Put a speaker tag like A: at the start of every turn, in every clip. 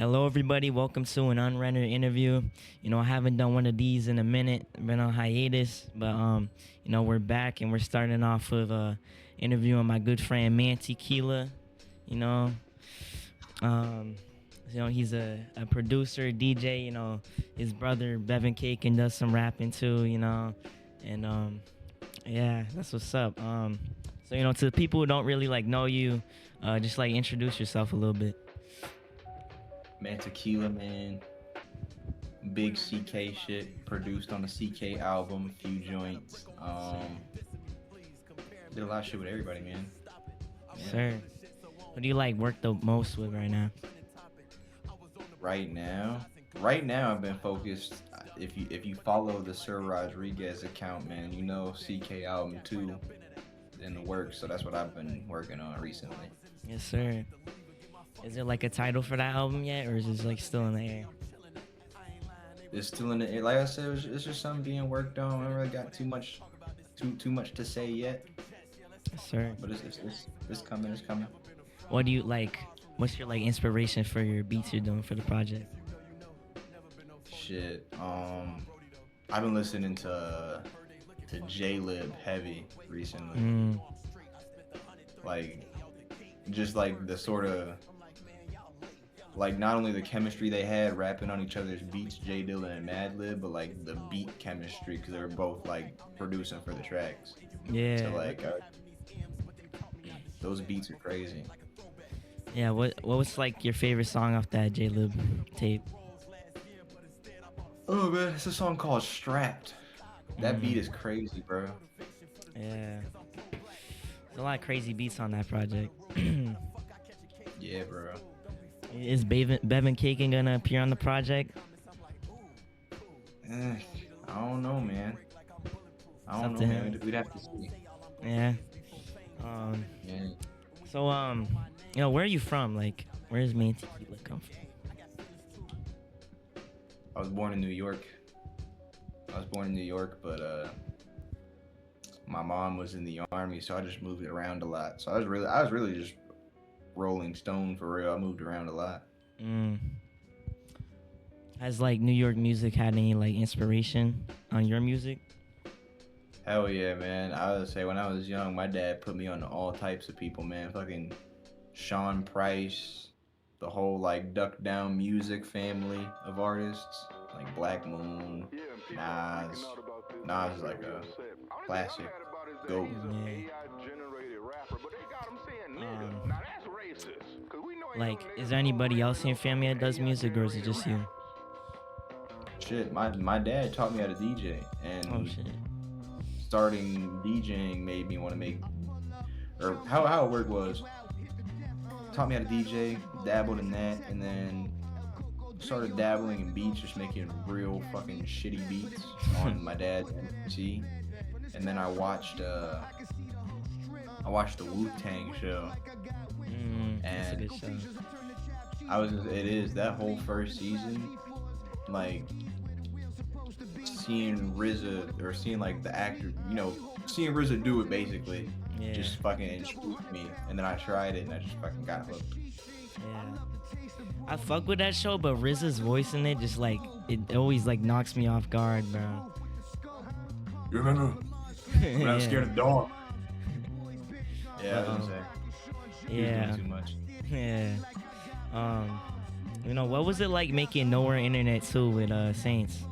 A: Hello, everybody. Welcome to an unrendered interview. I haven't done one of these in a minute. Been on hiatus, but we're back and we're starting off with interviewing my good friend MANTQLA. You know, um, he's a producer, DJ. His brother Bevan Caken does some rapping too. And yeah, that's what's up. So to the people who don't really know you, just introduce yourself a little bit.
B: MANTQLA, man. Big CK shit. Produced on the CK album, a few joints. Did a lot of shit with everybody, man.
A: Yeah. Sir. What do you work the most with right now?
B: Right now, I've been focused. If you follow the Sir Rodriguez account, man, CK album 2 in the works. So that's what I've been working on recently.
A: Yes, sir. Is there a title for that album yet, or is it still in the air?
B: It's still in the air. Like I said, it's just something being worked on. I don't really got too much to say yet.
A: Yes, sir.
B: But it's coming. It's coming.
A: What do you like? What's your inspiration for your beats you're doing for the project?
B: Shit. I've been listening to J-Lib heavy recently. Just the sort of not only the chemistry they had rapping on each other's beats, J Dilla and Madlib, but the beat chemistry because they were both producing for the tracks.
A: Yeah.
B: So those beats are crazy.
A: Yeah. What was your favorite song off that J-Lib tape?
B: Oh man, it's a song called Strapped. That beat is crazy, bro.
A: Yeah. There's a lot of crazy beats on that project.
B: Yeah, bro.
A: Is Bevan Caken gonna appear on the project?
B: I don't know, man. I don't know, man. We'd have to see.
A: Yeah.
B: Yeah.
A: So, where are you from? Where does MANTQLA come from?
B: I was born in New York. But my mom was in the army, so I just moved around a lot. So I was really just Rolling Stone for real. I moved around a lot.
A: Has New York music had any inspiration on your music?
B: Hell yeah, man. I would say when I was young, my dad put me on all types of people, man. Fucking Sean Price, the whole Duck Down Music family of artists, Black Moon, Nas. Nas is a classic goat.
A: Is there anybody else in your family that does music, or is it just you?
B: Shit, my dad taught me how to DJ, and starting DJing made me want to make, or how it worked was, taught me how to DJ, dabbled in that, and then started dabbling in beats, just making real fucking shitty beats on my dad's MC. And then I watched the Wu-Tang show.
A: That's a good show.
B: It is that whole first season, seeing RZA or seeing the actor, seeing RZA do it basically, just fucking intrigued me. And then I tried it and I just fucking got hooked.
A: Yeah. I fuck with that show, but RZA's voice in it just it always knocks me off guard, bro.
B: You remember when I was scared of the dog? Yeah, I was gonna say.
A: Yeah.
B: Too much.
A: Yeah. What was it like making Nowhere Internet 2 with Saints?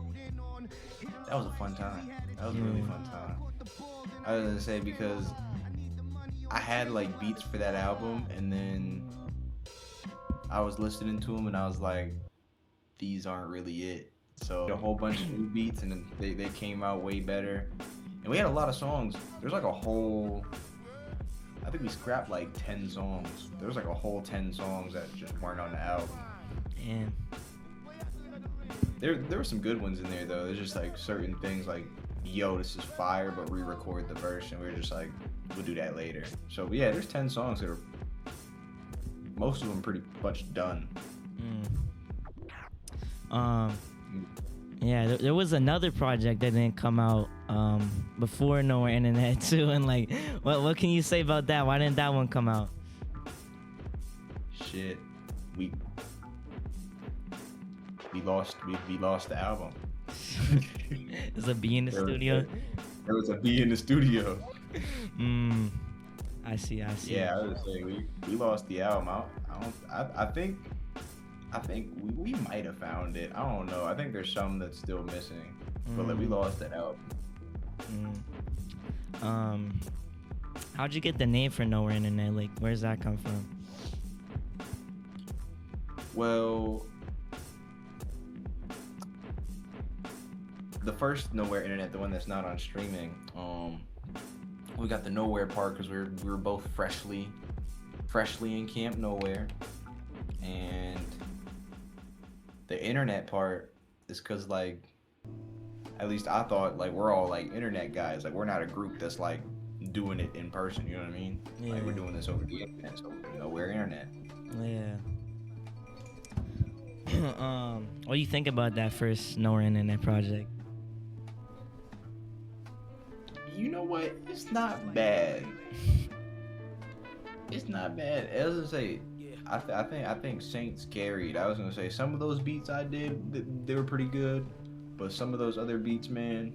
B: That was a fun time. That was a really fun time. I was gonna say because I had beats for that album, and then I was listening to them, and I was like, these aren't really it. So a whole bunch of new beats, and then they came out way better. And we had a lot of songs. There's a whole, I think we scrapped 10 songs. There was a whole 10 songs that just weren't on the album.
A: Yeah.
B: There were some good ones in there though. There's just certain things yo, this is fire, but re-record the verse, and we were just we'll do that later. So yeah, there's 10 songs that are, most of them pretty much done.
A: Yeah, there was another project that didn't come out before Nowhere Internet too, and what can you say about that? Why didn't that one come out?
B: Shit, we lost the album.
A: There's a bee in the
B: There was,
A: studio.
B: there was a bee in the studio.
A: Mm, I see. I see.
B: Yeah, I would say we lost the album. I think we might have found it. I don't know. I think there's some that's still missing, but like we
A: Mm,
B: lost that album.
A: mm. How'd you get the name for Nowhere Internet? Like, where's that come from?
B: Well, the first Nowhere Internet, the one that's not on streaming, we got the Nowhere part because we were both freshly in Camp Nowhere, and the Internet part is because like at least I thought like we're all like internet guys, like we're not a group that's like doing it in person. You know what I mean?
A: Yeah.
B: Like we're doing this over the internet, so Nowhere Internet.
A: Yeah. What do you think about that first Nowhere Internet project?
B: You know what? It's not bad. It's not bad. As I say, I think Saints carried. I was gonna say some of those beats I did, they were pretty good, but some of those other beats, man.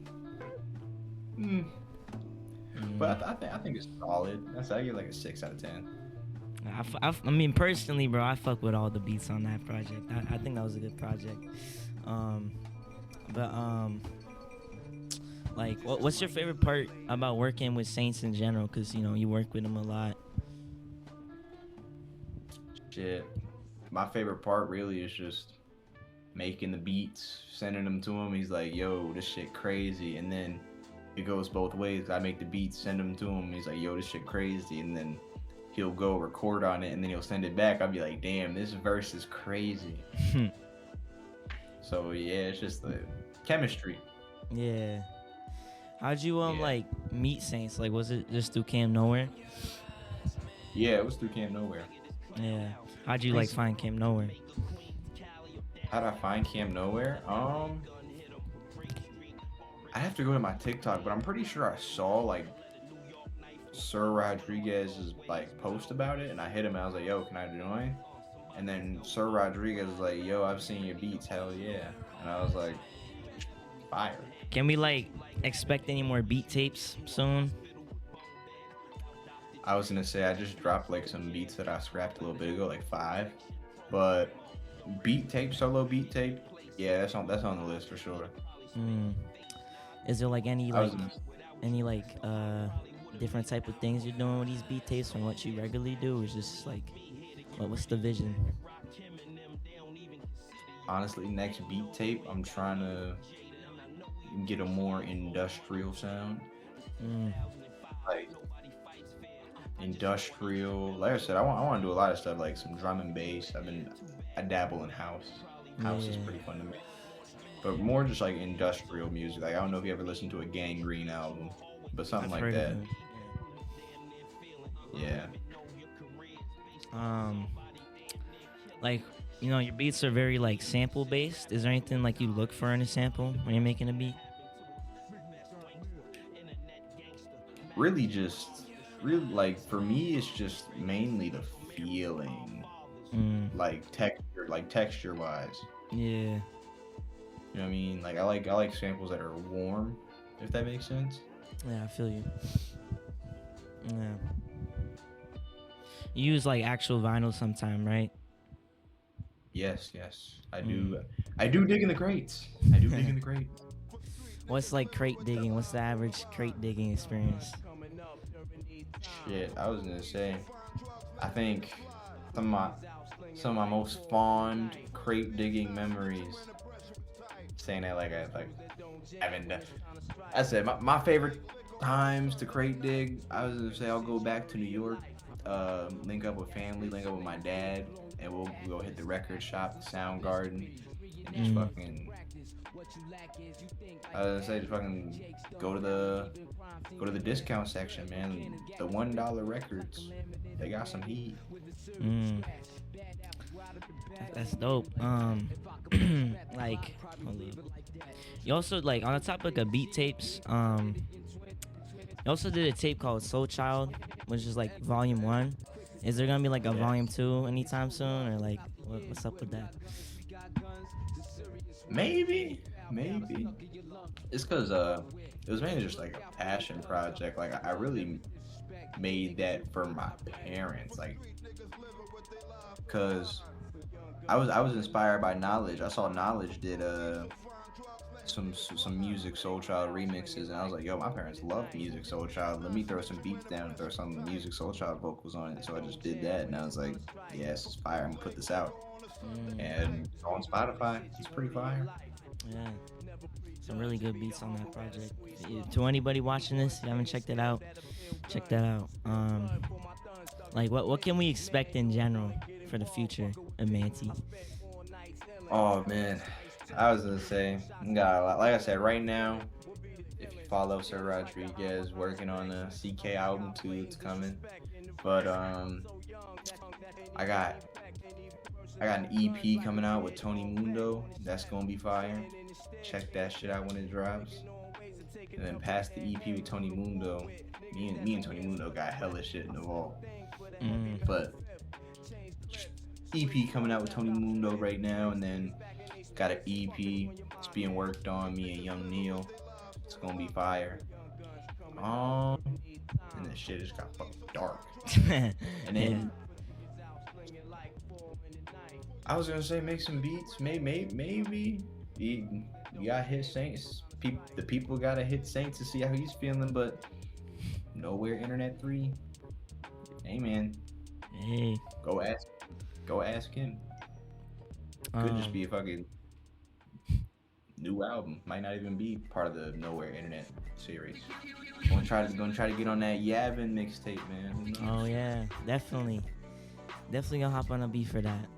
B: But I think it's solid. I give like a 6 out of 10.
A: I mean, personally, bro, I fuck with all the beats on that project. I think that was a good project. But like, what's your favorite part about working with Saints in general? Cause you work with them a lot.
B: Shit. My favorite part really is just making the beats, sending them to him. He's like, yo, this shit crazy. And then it goes both ways. I make the beats, send them to him. He's like, yo, this shit crazy. And then he'll go record on it and then he'll send it back. I'll be like, damn, this verse is crazy. So yeah, it's just the chemistry.
A: Yeah. How'd you
B: Yeah.
A: like meet Saints? Like, was it just through Camp Nowhere?
B: Yeah, it was through Camp Nowhere.
A: Yeah. How'd you like find Camp Nowhere?
B: How'd I find Camp Nowhere? I have to go to my TikTok, but I'm pretty sure I saw like Sir Rodriguez's like post about it, and I hit him. And I was like, "Yo, can I join?" And then Sir Rodriguez was like, "Yo, I've seen your beats, hell yeah!" And I was like, "Fire!"
A: Can we like expect any more beat tapes soon?
B: I was gonna say I just dropped like some beats that I scrapped a little bit ago, like 5, but solo beat tape, yeah, that's on the list for sure.
A: Is there like any
B: I was
A: different type of things you're doing with these beat tapes from what you regularly do? Or is just like, what's the vision?
B: honestly, next beat tape, I'm trying to get a more industrial sound. Like industrial. Like I said, I want to do a lot of stuff like some drum and bass. I dabble in house. House is pretty fun to me. But more just like industrial music. Like I don't know if you ever listened to a Gangrene album, but something
A: I've
B: like
A: heard
B: that.
A: of it.
B: Yeah.
A: Like, your beats are very like sample based. Is there anything like you look for in a sample when you're making a beat?
B: Really like for me it's just mainly the feeling. Like texture wise.
A: Yeah.
B: You know what I mean? Like I like samples that are warm, if that makes sense.
A: Yeah, I feel you. Yeah. You use like actual vinyl sometime, right?
B: Yes. I do dig in the crates.
A: What's like crate digging? What's the average crate digging experience?
B: Shit, I was gonna say, I think some of my most fond crate digging memories. Saying that like I haven't done. I said my favorite times to crate dig. I was gonna say I'll go back to New York, link up with family, link up with my dad, and we'll go hit the record shop, the Soundgarden, and just fucking. I was gonna say just fucking go to the discount section, man. The $1 records, they got some heat.
A: That's dope. Like, hold up. You also like on the topic of beat tapes. You also did a tape called Soul Child, which is like volume 1. Is there gonna be like a volume 2 anytime soon, or like What's up with that?
B: Maybe. It's cause it was mainly just like a passion project. Like I really made that for my parents. Like, cause I was inspired by Knowledge. I saw Knowledge did some Music Soul Child remixes, and I was like, yo, my parents love Music Soul Child. Let me throw some beats down and throw some Music Soul Child vocals on it. So I just did that, and I was like, yeah, this is fire. I'm gonna put this out. And on Spotify, it's pretty fire.
A: Yeah, some really good beats on that project. To anybody watching this, if you haven't checked it out, check that out. Like what can we expect in general for the future of Manti?
B: Oh man, I was gonna say, we got a lot. Like I said, right now, if you follow Sir Rodriguez, working on a CK album too, it's coming. But I got I got an EP coming out with Tony Mundo. That's gonna be fire. Check that shit out when it drops. And then past the EP with Tony Mundo, me and Tony Mundo got hella shit in the vault. But EP coming out with Tony Mundo right now, and then got an EP. It's being worked on. Me and Young Neil. It's gonna be fire. And the shit just got fucking dark. And then I was gonna say make some beats. Maybe you gotta hit Saints. The people gotta hit Saints to see how he's feeling. But Nowhere Internet 3. Hey man.
A: Hey.
B: Go ask him. Could just be a fucking new album. Might not even be part of the Nowhere Internet series. Gonna try to get on that Yavin mixtape, man.
A: Oh yeah, definitely gonna hop on a beat for that.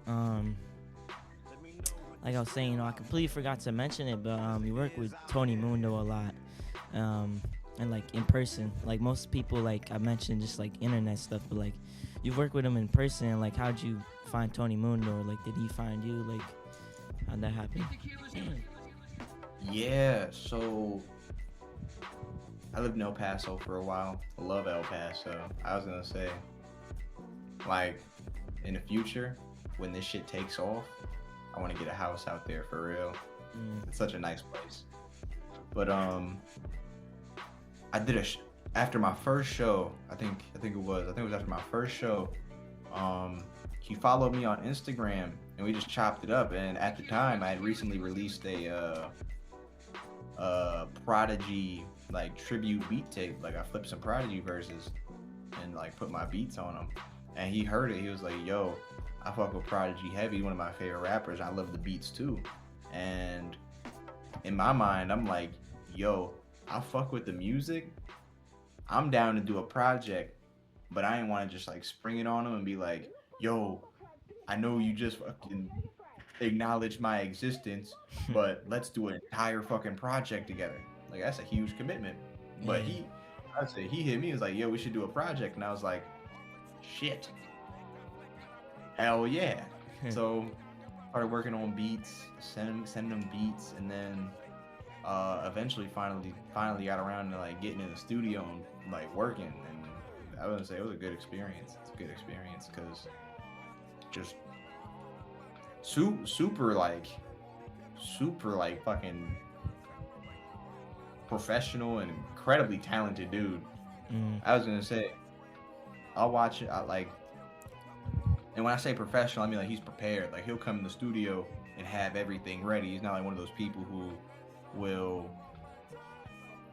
A: Like I was saying, I completely forgot to mention it, but we work with Tony Mundo a lot, and like in person. Like most people, like I mentioned, just like internet stuff, but like you've worked with him in person. Like how'd you find Tony Mundo? Or like did he find you? Like how'd that happen?
B: Yeah, so I lived in El Paso for a while. I love El Paso. I was gonna say, like, in the future, when this shit takes off, I want to get a house out there for real. It's such a nice place. But I did after my first show. I think it was after my first show. He followed me on Instagram and we just chopped it up. And at the time, I had recently released a Prodigy like tribute beat tape. Like I flipped some Prodigy verses and like put my beats on them. And he heard it. He was like, "Yo, I fuck with Prodigy heavy, one of my favorite rappers. I love the beats too." And in my mind, I'm like, "Yo, I fuck with the music. I'm down to do a project, but I ain't want to just like spring it on him and be like, yo, I know you just fucking acknowledged my existence, but let's do an entire fucking project together." Like that's a huge commitment. But he hit me. He was like, "Yo, we should do a project," and I was like, "Shit, hell yeah!" So started working on beats, sending them beats, and then eventually finally got around to like getting in the studio and like working. And I would say it was a good experience. It's a good experience because just super like fucking professional and incredibly talented dude. I was gonna say I'll watch it. And when I say professional, I mean like he's prepared. Like he'll come in the studio and have everything ready. He's not like one of those people who will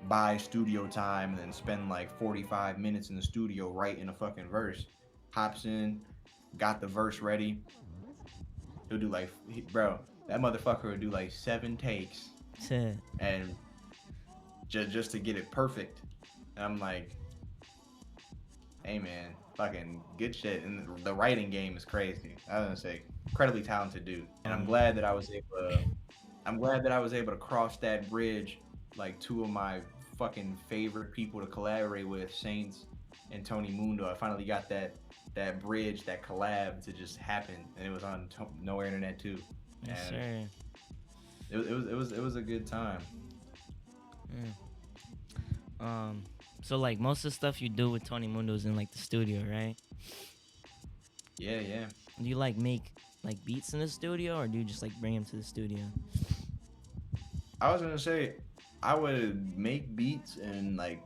B: buy studio time and then spend like 45 minutes in the studio writing a fucking verse. Hops in, got the verse ready. He'll do like, bro, that motherfucker will do like 7 takes and just to get it perfect. And I'm like, hey man, fucking good shit. And the writing game is crazy. I was gonna say, incredibly talented dude. And I'm glad that I was able to cross that bridge. Like 2 of my fucking favorite people to collaborate with, Saints and Tony Mundo. I finally got that bridge, that collab to just happen, and it was on Nowhere Internet too.
A: Yes,
B: and
A: sir.
B: It was a good time.
A: So like most of the stuff you do with Tony Mundo is in like the studio, right?
B: Yeah.
A: Do you like make like beats in the studio, or do you just like bring them to the studio?
B: I was gonna say I would make beats and like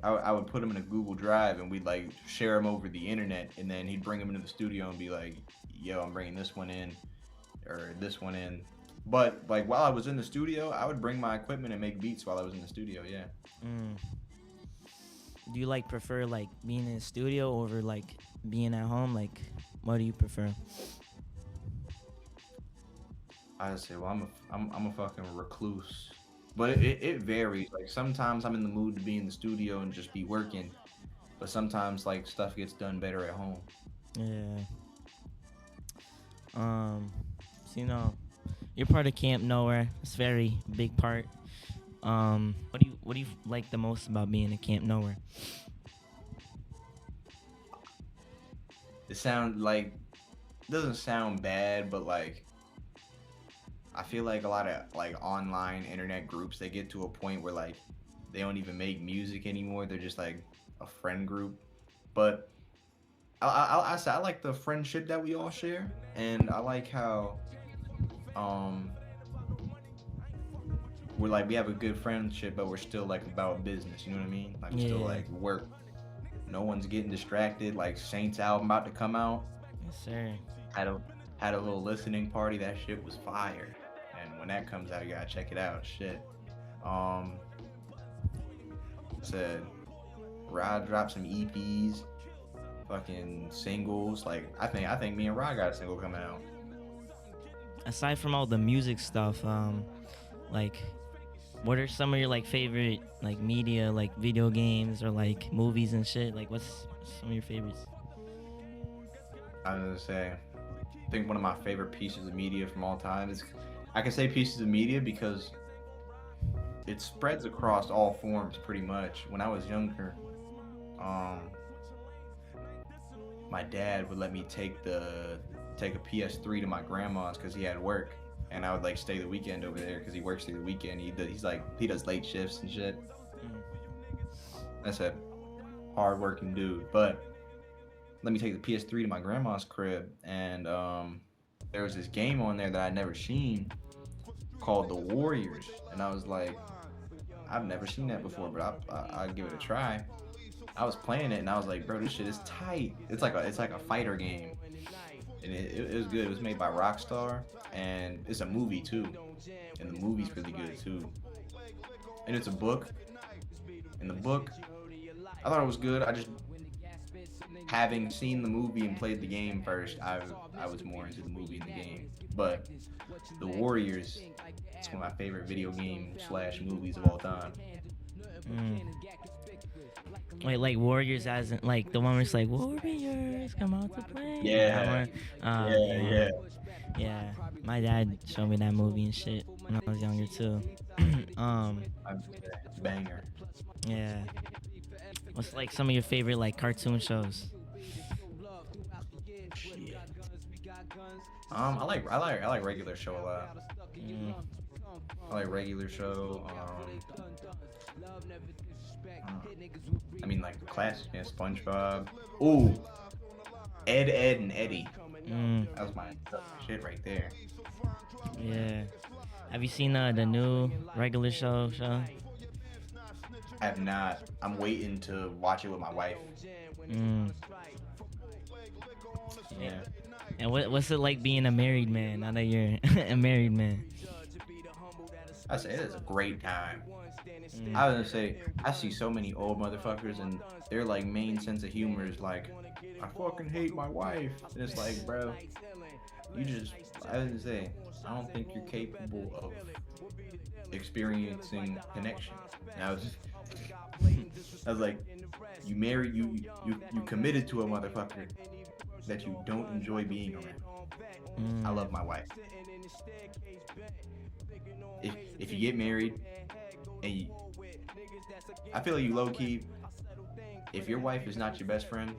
B: I would put them in a Google Drive and we'd like share them over the internet, and then he'd bring them into the studio and be like, "Yo, I'm bringing this one in or this one in." But like while I was in the studio, I would bring my equipment and make beats while I was in the studio. Yeah.
A: Mm. Do you like prefer like being in the studio over like being at home? Like, what do you prefer?
B: I say, well, I'm a fucking recluse, but it varies. Like sometimes I'm in the mood to be in the studio and just be working, but sometimes like stuff gets done better at home.
A: Yeah. So, you're part of Camp Nowhere. It's a very big part. What do you like the most about being at Camp Nowhere?
B: It sound like doesn't sound bad, but like I feel like a lot of like online internet groups, they get to a point where like they don't even make music anymore. They're just like a friend group. But I say I like the friendship that we all share, and I like how um we're like we have a good friendship, but we're still like about business. You know what I mean? Like we still
A: Yeah.
B: like work. No one's getting distracted. Like Saints album about to come out.
A: Yes, sir.
B: Had a had a little listening party. That shit was fire. And when that comes out, you gotta check it out. Shit. Um, said Rod dropped some EPs, fucking singles. Like I think me and Rod got a single coming out.
A: Aside from all the music stuff, like, what are some of your like favorite like media, like video games or like movies and shit? Like, what's some of your favorites?
B: I was gonna say, I think one of my favorite pieces of media from all time is, I can say pieces of media because it spreads across all forms pretty much. When I was younger, um, my dad would let me take a PS3 to my grandma's because he had work, and I would like stay the weekend over there because he works through the weekend. He does late shifts and shit. That's a hard-working dude, but let me take the PS3 to my grandma's crib, and there was this game on there that I'd never seen called The Warriors, and I was like, I've never seen that before, but I'll give it a try. I was playing it, and I was like, bro, this shit is tight. It's like a fighter game, and it was good. It was made by Rockstar, and it's a movie too, and the movie's really good too. And it's a book. In the book, I thought it was good. I just, having seen the movie and played the game first, I was more into the movie and the game. But The Warriors, it's one of my favorite video game / movies of all time.
A: Mm. Wait, like Warriors, as in like the one where it's like Warriors come out to play.
B: Yeah.
A: That one?
B: Yeah.
A: Yeah. My dad showed me that movie and shit when I was younger too.
B: Banger.
A: Yeah. What's like some of your favorite like cartoon shows?
B: Shit. I like Regular Show a lot.
A: Mm.
B: I like Regular Show. I mean, like the classics, yeah, SpongeBob. Ooh, Ed, and Eddie.
A: Mm.
B: That was my shit right there.
A: Yeah. Have you seen the new Regular Show?
B: I have not. I'm waiting to watch it with my wife.
A: Mm.
B: Yeah.
A: And what's it like being a married man now that you're a married man?
B: I say it's a great time.
A: Mm.
B: I was gonna say I see so many old motherfuckers and their like main sense of humor is like, I fucking hate my wife. And it's like, bro, you just, I was gonna say, I don't think you're capable of experiencing connection. And I was like, you married, you committed to a motherfucker that you don't enjoy being around.
A: Mm.
B: I love my wife. If you get married and I feel like you low key, if your wife is not your best friend,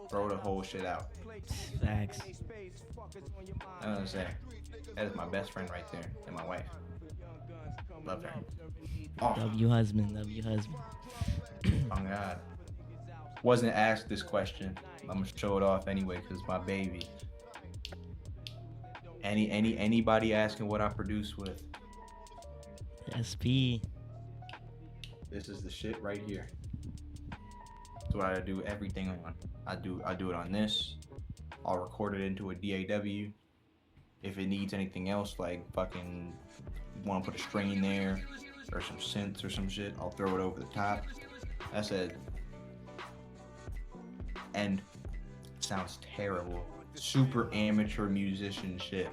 B: throw the whole shit out.
A: Facts.
B: I don't understand. That is my best friend right there, and my wife. Love her. Oh,
A: Love you, husband. Love you, husband.
B: oh God. wasn't asked this question. I'm gonna show it off anyway because my baby. Anybody asking what I produce with?
A: SP.
B: This is the shit right here. That's what I do everything on. I do it on this. I'll record it into a DAW. If it needs anything else, like fucking want to put a string in there or some synths or some shit, I'll throw it over the top. That's it. And it sounds terrible. Super amateur musician shit.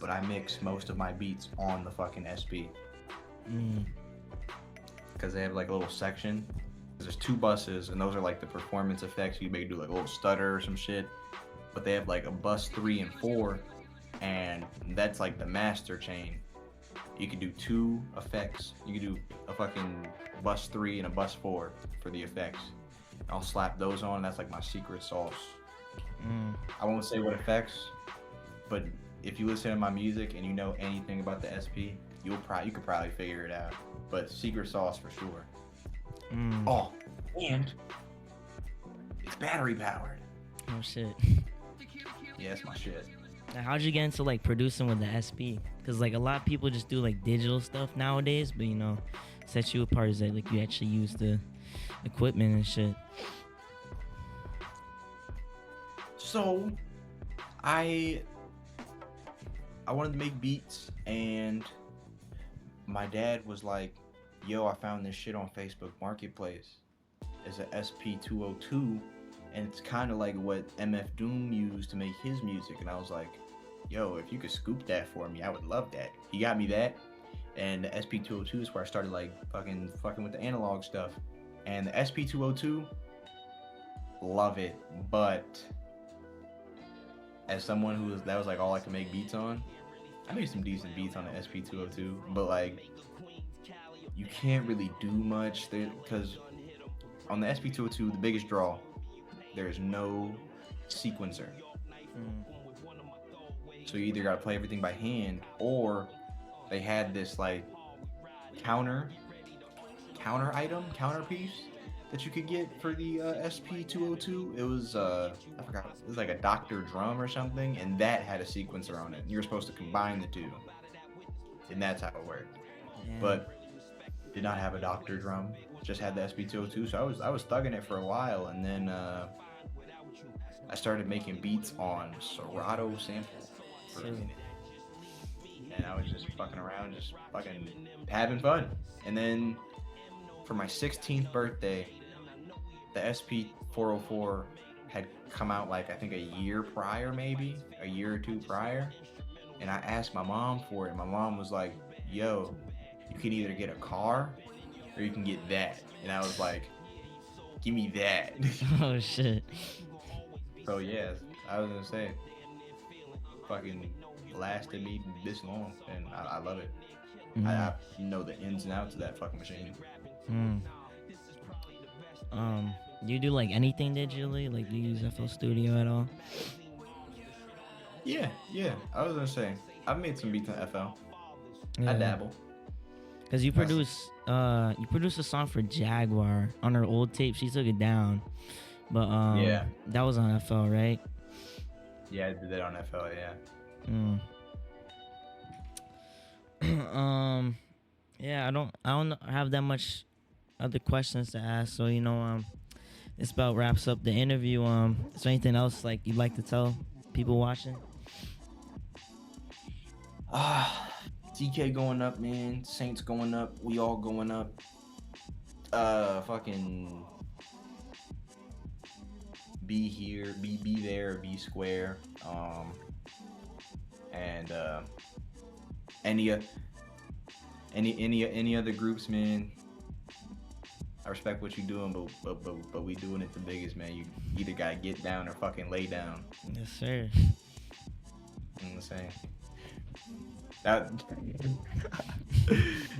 B: But I mix most of my beats on the fucking SP. Because they have like a little section. There's 2 buses, and those are like the performance effects. You may do like a little stutter or some shit. But they have like a bus 3 and 4, and that's like the master chain. You can do 2 effects. You can do a fucking bus 3 and a bus 4 for the effects. I'll slap those on. That's like my secret sauce. I won't say what effects, but if you listen to my music and you know anything about the SP, you could probably figure it out. But secret sauce for sure. Oh, and it's battery powered.
A: Oh shit.
B: Yeah, that's my shit.
A: Now, how'd you get into like producing with the SP? Because like a lot of people just do like digital stuff nowadays, but you know, sets you apart is that like you actually use the equipment and shit.
B: So, I wanted to make beats, and my dad was like, yo, I found this shit on Facebook Marketplace. It's a SP202, and it's kind of like what MF Doom used to make his music. And I was like, yo, if you could scoop that for me, I would love that. He got me that, and the SP202 is where I started like fucking with the analog stuff. And the SP202, love it, but as someone that was like all I could make beats on, I made some decent beats on the SP202, but like you can't really do much there because on the SP202, the biggest draw, there's no sequencer. So you either gotta play everything by hand, or they had this like counter piece that you could get for the SP202. It was I forgot, it was like a Dr. Drum or something, and that had a sequencer on it. You were supposed to combine the two, and that's how it worked.
A: Yeah.
B: But did not have a Dr. Drum, just had the SP202. So I was thugging it for a while, and then I started making beats on Serato samples for a minute. And I was just fucking around, just fucking having fun. And then for my 16th birthday, the SP404 had come out like I think a year prior, maybe a year or 2 prior. And I asked my mom for it, and my mom was like, yo, you can either get a car or you can get that. And I was like, give me that.
A: Oh shit.
B: So yeah, I was gonna say, fucking lasted me this long, and I love it. I know the ins and outs of that fucking machine.
A: Do you do like anything digitally? Like, do you use FL Studio at all?
B: Yeah. I was gonna say, I've made some beats on FL.
A: Yeah.
B: I dabble.
A: Cause you produce a song for Jaguar on her old tape. She took it down, but
B: yeah,
A: that was on FL, right?
B: Yeah, I did that on FL. Yeah.
A: Yeah, I don't have that much other questions to ask. So this about wraps up the interview. Is there anything else like you'd like to tell people watching?
B: DK going up, man. Saints going up. We all going up. Fucking be here, be there, be square. And any other groups, man. I respect what you're doing, but we doing it the biggest, man. You either gotta get down or fucking lay down.
A: Yes, sir.
B: You know what I'm saying? That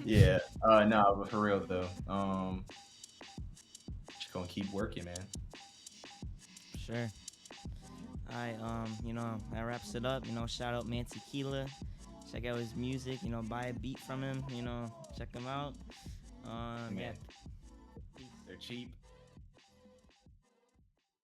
B: yeah. No, but for real though. Just gonna keep working, man.
A: Sure. Alright, that wraps it up. Shout out MANTQLA. Check out his music, buy a beat from him, check him out.
B: Man. They're cheap.